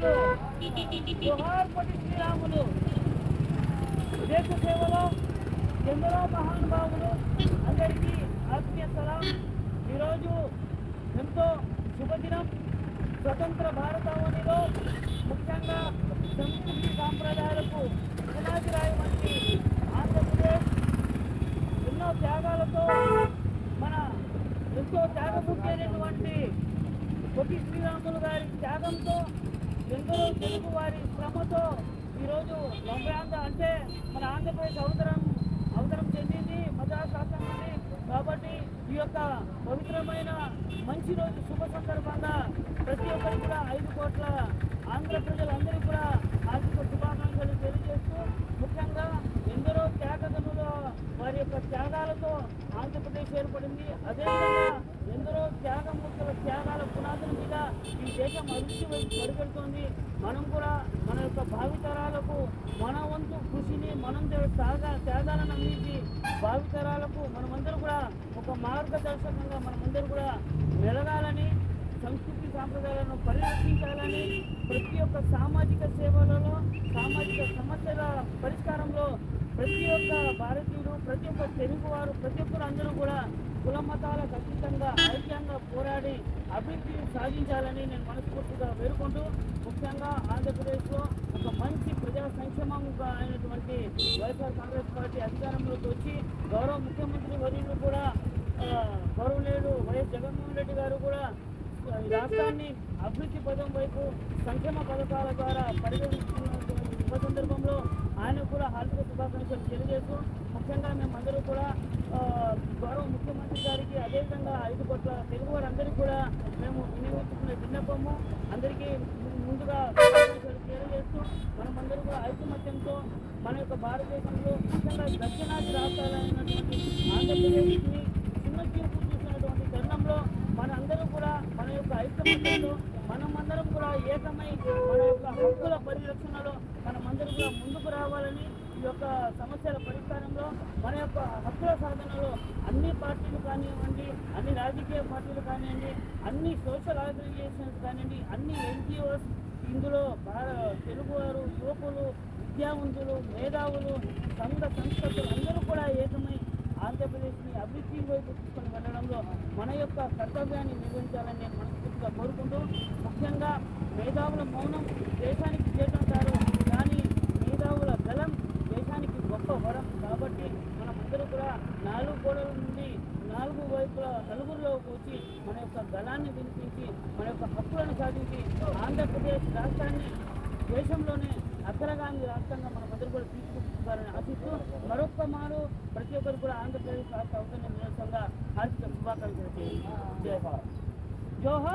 శ్రీరాములు జోహార్ పొట్టి శ్రీరాములు. దేశ సేవలో ఎందరో మహానుభావులు అందరికీ ఆత్మీయ సలాం. ఈరోజు ఎంతో శుభదినం. స్వతంత్ర భారతావనిలో ముఖ్యంగా సంస్కృతి సాంప్రదాయాలకు పునాది రాయమంటి ఆంధ్రప్రదేశ్ ఎన్నో త్యాగాలతో మన ఎంతో త్యాగమూర్తి అయినటువంటి పొట్టి శ్రీరాములు గారి త్యాగంతో ఎందరో తెలుగు వారి శ్రమతో ఈరోజు అంటే మన ఆంధ్రప్రదేశ్ అవతరం చెందింది మద్రాసు రాష్ట్రం నుండి. కాబట్టి ఈ యొక్క పవిత్రమైన మంచి రోజు శుభ సందర్భంగా ప్రతి ఒక్కరు కూడా 5 కోట్ల ఆంధ్ర ప్రజలందరికీ కూడా ఆర్థిక శుభాకాంక్షలు తెలియజేస్తూ, ముఖ్యంగా ఎందరో త్యాగదనుల వారి యొక్క త్యాగాలతో ఆంధ్రప్రదేశ్ ఏర్పడింది. అదేవిధంగా ఎందరో త్యాగమూర్తుల త్యాగాల పునాదుల మీద ఈ దేశం అభివృద్ధి వైపు పడిపెడుతోంది. మనం కూడా మన యొక్క భావితరాలకు మన వంతు కృషిని మనం త్యాగాలను అందించి భావితరాలకు మనమందరూ కూడా ఒక మార్గదర్శకంగా మనమందరూ కూడా మెలగాలని, సంస్కృతి సాంప్రదాయాలను పరిరక్షించాలని, ప్రతి ఒక్క సామాజిక సేవలలో సామాజిక సమస్యల పరిష్కారంలో ప్రతి ఒక్క భారతీయులు, ప్రతి ఒక్క తెలుగువారు, ప్రతి ఒక్కరు అందరూ కూడా కుల మతాలకు అతీతంగా ఐక్యంగా పోరాడి అభివృద్ధి సాధించాలని నేను మనస్ఫూర్తిగా వేడుకుంటూ, ముఖ్యంగా ఆంధ్రప్రదేశ్లో ఒక మంచి ప్రజా సంక్షేమంగా అయినటువంటి వైఎస్ఆర్ కాంగ్రెస్ పార్టీ అధికారంలోకి వచ్చి గౌరవ ముఖ్యమంత్రి వర్యులు కూడా గౌరవనీయుడు వైఎస్ జగన్మోహన్ రెడ్డి గారు కూడా ఈ రాష్ట్రాన్ని అభివృద్ధి పదం వైపు సంక్షేమ పథకాల ద్వారా పరిగణిస్తున్నటువంటి శుభ సందర్భంలో ఆయన కూడా హార్దిక శుభాకాంక్షలు తెలియజేస్తూ, ముఖ్యంగా మేమందరూ కూడా గౌరవ ముఖ్యమంత్రి గారికి, అదేవిధంగా 5 కోట్ల తెలుగు వారందరికీ కూడా మేము వినియోగించుకునే విన్నపము అందరికీ ముందుగా శుభాకాంక్షలు తెలియజేస్తూ, మనమందరూ కూడా ఐకమత్యంతో మన యొక్క భారతదేశంలో ముఖ్యంగా దక్షిణాది రాష్ట్రాలైనటువంటి ఆంధ్రప్రదేశ్ని చిన్న చూపు చూసినటువంటి తరుణంలో మనందరూ కూడా మన యొక్క ఐకమత్యంలో మనమందరం కూడా ఏకమై మన యొక్క హక్కుల పరిరక్షణలో మనమందరూ కూడా ముందుకు రావాలని, ఈ యొక్క సమస్యల పరిష్కారంలో మన యొక్క హక్కుల సాధనలో అన్ని పార్టీలు కానివ్వండి, అన్ని రాజకీయ పార్టీలు కానివ్వండి, అన్ని సోషల్ ఆర్గనైజేషన్స్ కానివ్వండి, అన్ని ఎన్జిఓస్ ఇందులో తెలుగువారు, యువకులు, విద్యావంతులు, మేధావులు, సంస్థలు అందరూ కూడా ఏకమై ఆంధ్రప్రదేశ్ని అభివృద్ధి వైపు తీసుకొని వెళ్ళడంలో మన యొక్క కర్తవ్యాన్ని నిర్వహించాలని నేను మనస్ఫూర్తిగా కోరుకుంటూ, ముఖ్యంగా మేధావుల మౌనం దేశానికి చేటుంటారు, కానీ మేధావుల గలం దేశానికి గొప్ప వరం. కాబట్టి మనమందరూ కూడా 4 గోడల నుండి 4 వైపుల నలుగురిలోకి వచ్చి మన యొక్క గలాన్ని వినిపించి మన యొక్క హక్కులను సాధించి ఆంధ్రప్రదేశ్ రాష్ట్రాన్ని దేశంలోనే అగ్రగామి రాష్ట్రంగా మనమందరూ కూడా తీసుకుంటారని ఆశిస్తూ, మరొక్క మారు ప్రతి ఒక్కరు కూడా ఆంధ్రప్రదేశ్ రాష్ట్ర అవతరణ నిరసనగా ఆర్థిక శుభాకాంక్షలు చేయండి. జై భారత్. జోహార్.